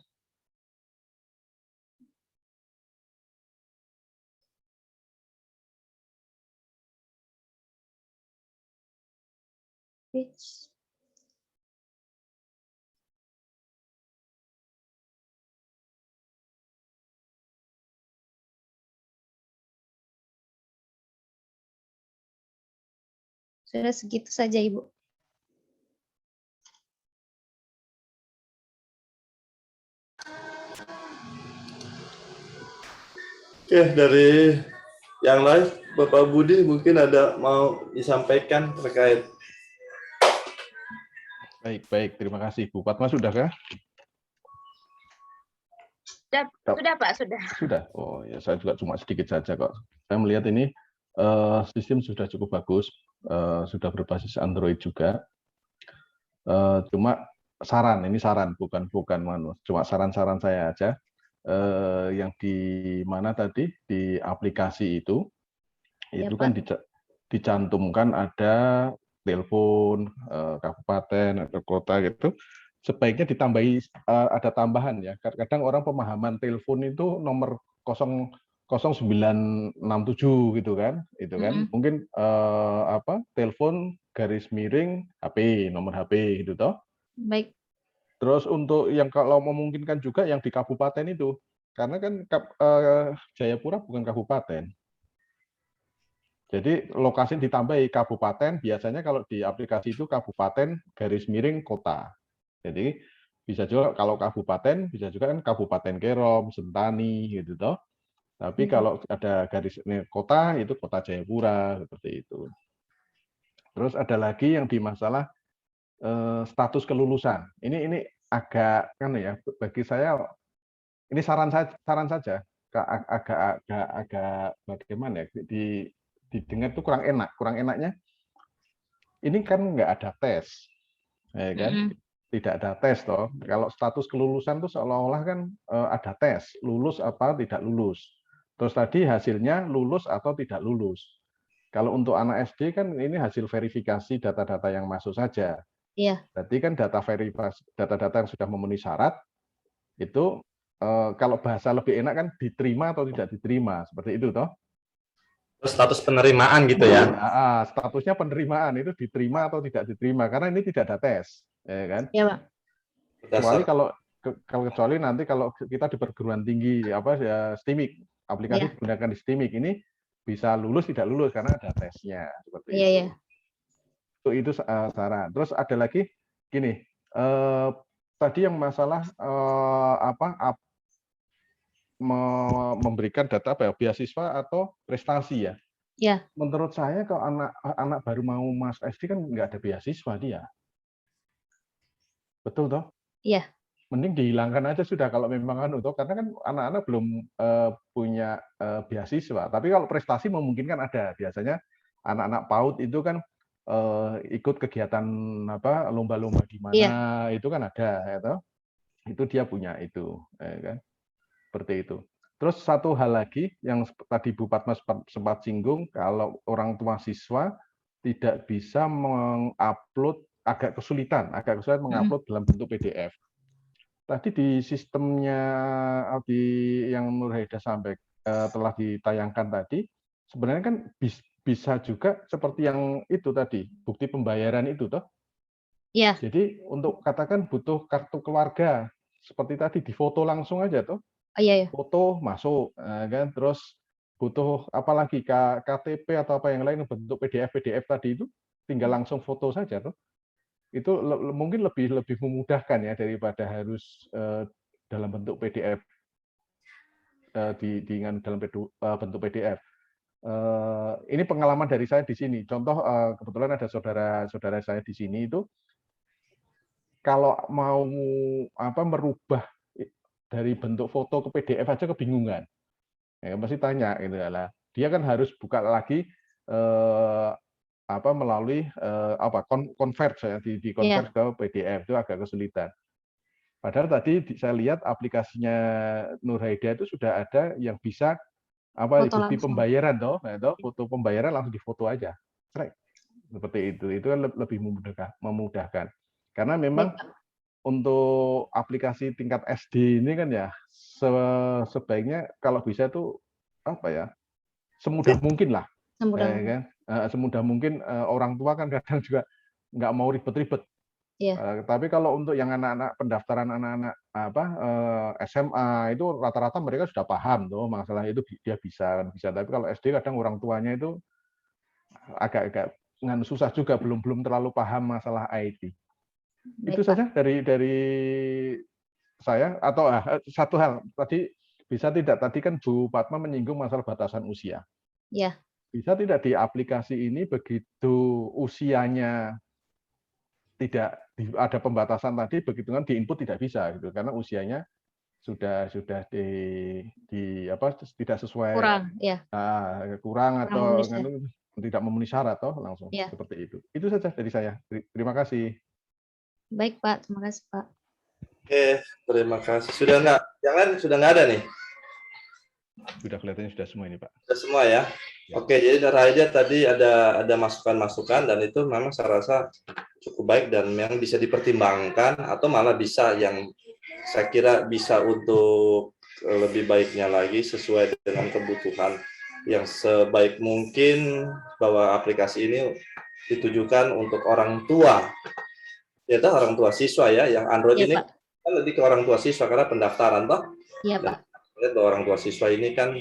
Sudah segitu saja, Ibu. Oke, dari yang lain, Bapak Budi mungkin ada mau disampaikan terkait. Baik, terima kasih. Bu Fatma sudahkah? Sudah Pak, sudah. Sudah. Oh ya, saya juga cuma sedikit saja kok. Saya melihat ini sistem sudah cukup bagus, sudah berbasis Android juga. Cuma ini saran, bukan cuma saran-saran saya aja. Yang di mana tadi di aplikasi itu kan dicantumkan ada telepon kabupaten atau kota gitu. Sebaiknya ditambahi ada tambahan ya. Kadang orang pemahaman telepon itu nomor 001 0967 gitu kan, itu kan. Mungkin telepon garis miring HP, nomor HP gitu toh. Baik. Terus untuk yang kalau memungkinkan juga yang di kabupaten itu, karena kan Jayapura bukan kabupaten. Jadi lokasi ditambahi kabupaten, biasanya kalau di aplikasi itu kabupaten garis miring kota. Jadi bisa juga kalau kabupaten, bisa juga kan Kabupaten Kerom, Sentani gitu toh. Tapi kalau ada garis kota itu Kota Jayapura seperti itu. Terus ada lagi yang di masalah status kelulusan. Ini agak kan ya bagi saya ini saran saja agak bagaimana ya didengar tuh kurang enak. Kurang enaknya ini kan nggak ada tes, ya kan? Tidak ada tes toh. Kalau status kelulusan tuh seolah-olah kan ada tes, lulus apa tidak lulus. Terus tadi hasilnya lulus atau tidak lulus. Kalau untuk anak SD kan ini hasil verifikasi data-data yang masuk saja. Iya. Berarti kan data-data yang sudah memenuhi syarat itu kalau bahasa lebih enak kan diterima atau tidak diterima, seperti itu toh. Terus status penerimaan gitu ya. Statusnya penerimaan itu diterima atau tidak diterima karena ini tidak ada tes, ya kan? Iya, Pak. Kecuali kecuali nanti kalau kita di perguruan tinggi STIMIK, aplikasi digunakan di STIMIK ini bisa lulus tidak lulus karena ada tesnya seperti itu. Iya. Itu saran. Terus ada lagi gini, tadi yang masalah memberikan data beasiswa atau prestasi ya. Iya. Menurut saya kalau anak baru mau masuk SD kan nggak ada beasiswa dia. Betul toh? Iya. Mending dihilangkan aja sudah kalau memang karena kan anak-anak belum punya beasiswa. Tapi kalau prestasi memungkinkan ada. Biasanya anak-anak PAUD itu kan ikut kegiatan lomba-lomba di mana itu kan ada ya toh. Itu dia punya itu, ya kan? Seperti itu. Terus satu hal lagi yang tadi Bu Padma sempat singgung, kalau orang tua siswa tidak bisa mengupload, agak kesulitan mengupload dalam bentuk PDF. Tadi di sistemnya yang Nur Haida telah ditayangkan tadi, sebenarnya kan bisa juga seperti yang itu tadi, bukti pembayaran itu toh. Iya. Jadi untuk katakan butuh kartu keluarga, seperti tadi difoto langsung aja toh. Iya. Foto masuk, kan? Terus butuh apalagi KTP atau apa yang lain bentuk PDF tadi itu tinggal langsung foto saja tuh. Itu mungkin lebih memudahkan ya daripada harus dalam bentuk PDF dalam bentuk PDF. Ini pengalaman dari saya di sini. Contoh kebetulan ada saudara saya di sini itu kalau mau merubah dari bentuk foto ke PDF aja kebingungan. Ya, pasti tanya gitu lah. Dia kan harus buka lagi melalui convert di convert ke PDF itu agak kesulitan. Padahal tadi saya lihat aplikasinya Nur Haida itu sudah ada yang bisa bukti pembayaran toh, foto pembayaran langsung difoto aja. Seperti itu. Itu kan lebih memudahkan. Karena memang untuk aplikasi tingkat SD ini kan ya sebaiknya kalau bisa itu semudah mungkin lah, kan? Semudah mungkin. Orang tua kan kadang juga nggak mau ribet-ribet. Tapi kalau untuk yang anak-anak pendaftaran anak-anak SMA itu rata-rata mereka sudah paham tuh masalah itu dia bisa. Tapi kalau SD kadang orang tuanya itu agak susah juga, belum terlalu paham masalah IT. Itu saja dari saya. Atau satu hal tadi bisa tidak, tadi kan Bu Padma menyinggung masalah batasan usia. Iya. Bisa tidak di aplikasi ini begitu usianya tidak ada pembatasan tadi, begitu kan di input tidak bisa gitu karena usianya sudah tidak sesuai, kurang atau tidak memenuhi syarat toh langsung seperti itu. Itu saja dari saya. Terima kasih. Baik Pak, terima kasih Pak. Oke, terima kasih. Sudah nggak? Yang lain sudah nggak ada nih? Sudah kelihatannya sudah semua ini Pak. Sudah semua ya? Oke, jadi dari Raida tadi ada masukan-masukan dan itu memang saya rasa cukup baik dan memang bisa dipertimbangkan atau malah bisa yang saya kira bisa untuk lebih baiknya lagi sesuai dengan kebutuhan yang sebaik mungkin, bahwa aplikasi ini ditujukan untuk orang tua, yaitu orang tua siswa ya. Yang Android Iya, ini Pak. kan lebih ke orang tua siswa karena pendaftaran toh. Iya, Dan Pak. lihat bahwa orang tua siswa ini kan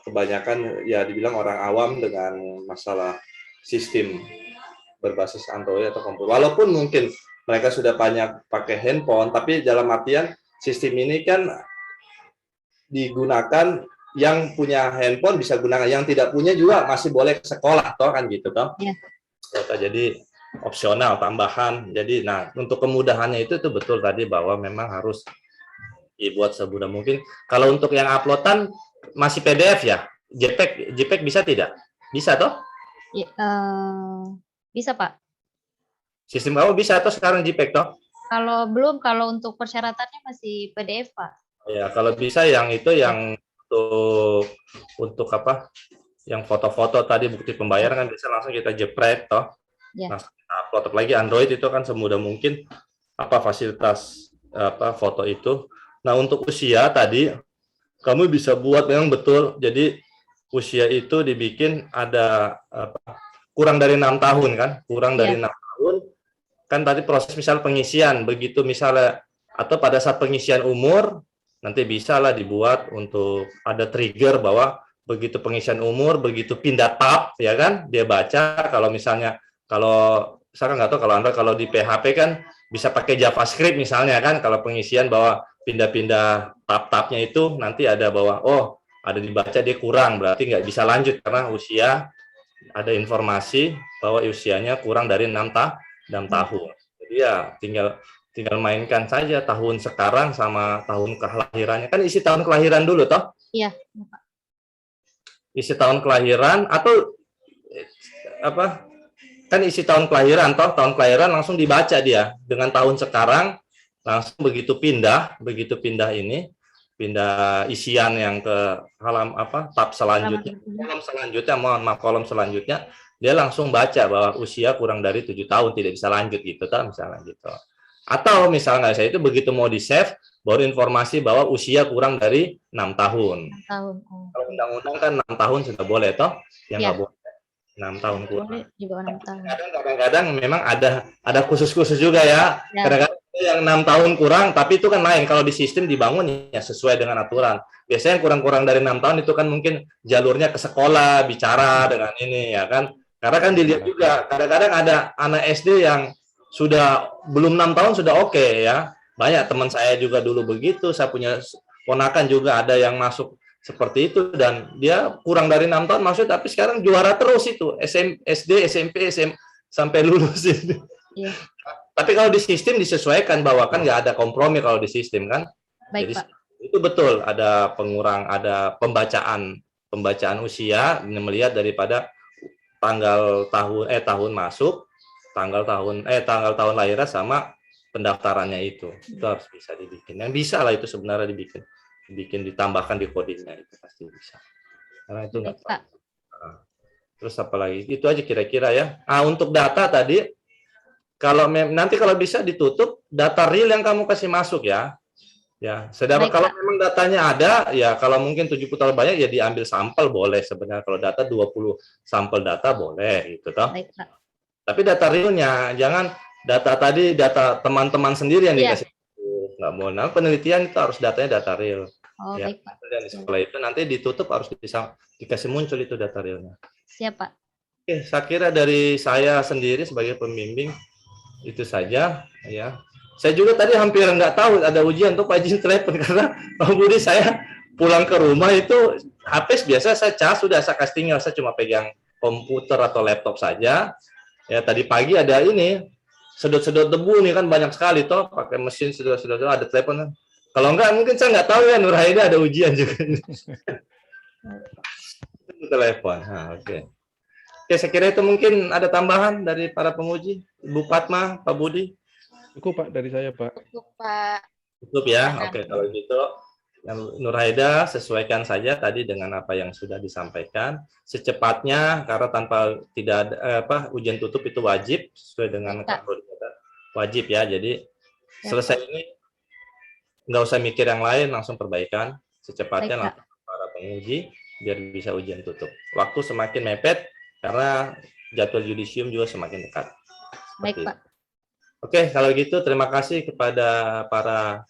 kebanyakan ya dibilang orang awam dengan masalah sistem berbasis Android atau komputer. Walaupun mungkin mereka sudah banyak pakai handphone, tapi dalam artian sistem ini kan digunakan, yang punya handphone bisa gunakan, yang tidak punya juga masih boleh ke sekolah toh, kan gitu toh. Iya. Jadi opsional, tambahan. Jadi nah, untuk kemudahannya itu betul tadi bahwa memang harus dibuat semudah mungkin. Kalau untuk yang uploadan masih PDF ya? JPEG bisa tidak? Bisa toh? Ya, bisa, Pak. Sistem kamu bisa toh sekarang JPEG toh? Kalau belum, kalau untuk persyaratannya masih PDF, Pak. Ya, kalau bisa yang itu yang untuk apa? Yang foto-foto tadi bukti pembayaran kan bisa langsung kita jeprek toh. Ya. Langsung kita upload. Apalagi Android itu kan semudah mungkin apa fasilitas apa foto itu. Nah, untuk usia tadi kamu bisa buat memang betul. Jadi usia itu dibikin ada apa, kurang dari 6 tahun kan? Kurang dari 6 tahun. Kan tadi proses misal pengisian, begitu misalnya atau pada saat pengisian umur nanti bisa lah dibuat untuk ada trigger bahwa begitu pengisian umur, begitu pindah tab ya kan, dia baca. Kalau misalnya kalau saya nggak tahu kalau Anda kalau di PHP kan bisa pakai JavaScript misalnya kan, kalau pengisian bahwa pindah-pindah tab-tabnya itu nanti ada bahwa oh ada dibaca dia kurang, berarti nggak bisa lanjut karena usia, ada informasi bahwa usianya kurang dari 6 tahun. Jadi ya tinggal mainkan saja tahun sekarang sama tahun kelahirannya. Kan isi tahun kelahiran dulu toh? Iya. Isi tahun kelahiran atau apa? Kan isi tahun kelahiran toh, tahun kelahiran langsung dibaca dia dengan tahun sekarang, langsung begitu pindah ini, pindah isian yang ke tab selanjutnya, kolom selanjutnya, dia langsung baca bahwa usia kurang dari 7 tahun tidak bisa lanjut gitu toh, misalnya gitu. Atau misalnya saya itu begitu mau di-save, baru informasi bahwa usia kurang dari 6 tahun. 6 tahun. Oh. Kalau undang-undang kan 6 tahun sudah boleh toh, yang nggak boleh 6 tahun kurang. Boleh juga 6 tahun. Kadang-kadang memang ada khusus-khusus juga ya. Kadang-kadang yang 6 tahun kurang, tapi itu kan lain. Kalau di sistem dibangun ya sesuai dengan aturan. Biasanya yang kurang-kurang dari 6 tahun itu kan mungkin jalurnya ke sekolah, bicara dengan ini ya kan. Karena kan dilihat juga, kadang-kadang ada anak SD yang sudah belum 6 tahun sudah oke ya. Banyak teman saya juga dulu begitu, saya punya ponakan juga ada yang masuk seperti itu dan dia kurang dari 6 tahun masuk, tapi sekarang juara terus itu SD, SMP, SM sampai lulus itu. Iya. Tapi kalau di sistem disesuaikan bahwa kan nggak ada kompromi kalau di sistem kan. Baik, jadi Pak. itu betul ada ada pembacaan usia melihat daripada tanggal tahun masuk, tanggal tahun lahirnya sama pendaftarannya itu harus bisa dibikin. Yang bisa lah itu sebenarnya dibikin ditambahkan di codingnya itu pasti bisa. Karena itu nggak tahu. Terus apa lagi? Itu aja kira-kira ya. Untuk data tadi, kalau nanti kalau bisa ditutup data real yang kamu kasih masuk ya. Ya, sedangkan kalau memang datanya ada, ya kalau mungkin 70 tahun banyak ya diambil sampel boleh sebenarnya. Kalau data 20 sampel data boleh gitu toh. Baik, Pak. Tapi data realnya jangan data tadi data teman-teman sendiri yang dikasih. Nggak mau. Nah, penelitian itu harus datanya data real. Oh, ya, baik, Pak. Dan di sekolah itu nanti ditutup harus dikasih muncul itu data realnya. Siap, Pak. Oke, saya kira dari saya sendiri sebagai pembimbing itu saja ya. Saya juga tadi hampir nggak tahu ada ujian tuh Pak izin telepon karena Pak Budi saya pulang ke rumah itu HP biasa saya cas sudah saya kasih tinggal, saya cuma pegang komputer atau laptop saja. Ya tadi pagi ada ini sedot-sedot debu nih kan banyak sekali toh pakai mesin sedot-sedot ada telepon kan. Kalau enggak mungkin saya nggak tahu ya Nur Haida ada ujian juga. Telepon. Nah, oke. Oke, saya kira itu mungkin ada tambahan dari para penguji, Ibu Fatma, Pak Budi. Cukup Pak dari saya Pak. Cukup Pak. Cukup ya. Oke, kalau gitu Nur Haida sesuaikan saja tadi dengan apa yang sudah disampaikan secepatnya karena tanpa tidak ada ujian tutup itu wajib sesuai dengan wajib ya. Jadi selesai ini nggak usah mikir yang lain, langsung perbaikan secepatnya Baik, Pak. langsung ke para penguji biar bisa ujian tutup. Waktu semakin mepet karena jadwal yudisium juga semakin dekat. Baik, Seperti itu. Pak. Oke, kalau gitu terima kasih kepada para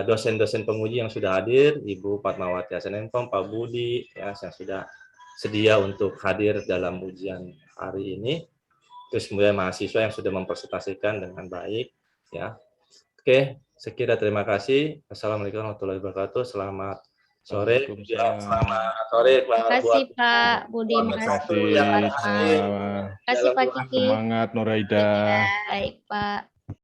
dosen-dosen penguji yang sudah hadir, Ibu Fatmawati Hasanenkom, Pak Budi, ya, yang sudah sedia untuk hadir dalam ujian hari ini. Terus kemudian mahasiswa yang sudah mempresentasikan dengan baik, ya. Oke, sekira terima kasih. Assalamualaikum warahmatullahi wabarakatuh. Selamat sore. Ya, selamat sore Terima kasih, Pak Budi. Terima Makasih, kasih yang Pak Irfan. semua. Terima kasih, Pak Kiki. Semangat Noraida. Ya. Baik, Pak.